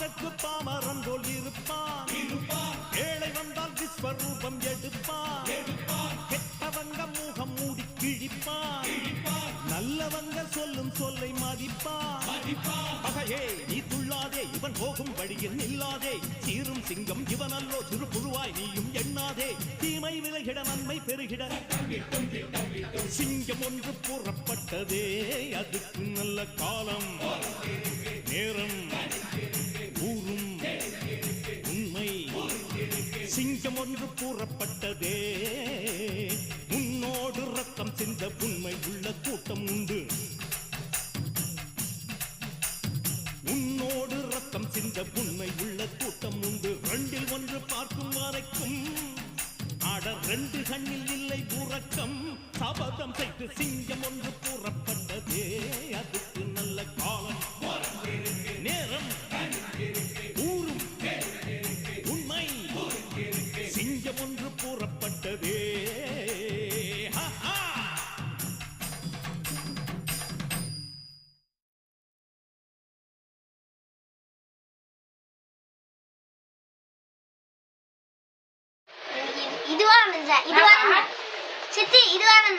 அதற்கு பாமரன் போல் இருப்பான். ஏழை வந்தால் விஸ்வரூபம் எடுப்பான். கெட்டவங்க முகம் மூடி கிழிப்பான். நல்லவங்க சொல்லும் சொல்லை மதிப்பான். பகையே நீ துள்ளாதே, இவன் போகும் வழியில் நில்லாதே. சீரும் சிங்கம் இவனல்லோ, சிறு புழுவாய் நீயும் எண்ணாதே. தீமை விலகிட நன்மை பெருகிட சிங்கம் ஒன்று கூறப்பட்டதே. அதுக்கு நல்ல காலம் நேரம் ஊரும் உண்மை. சிங்கம் ஒன்று கூறப்பட்டதே. உன்னோடு ரத்தம் சிந்த உண்மை உள்ள கூட்டம் உண்டு. உன்னோடு ரத்தம் சிந்த உண்மை உள்ள கூட்டம் உண்டு. ரெண்டில் ஒன்று பார்க்கும் வரைக்கும் ஆட ரெண்டு கண்ணில் இல்லை உறக்கம். சபதம் செய்து சிங்கம் ஒன்று கூறப்பட்டதே. அதுக்கு நல்ல காலம் நேரம் ஊரும் உண்மை. சிங்கம் ஒன்று கூறப்பட்டதே. இதுவா சித்தி இதுவான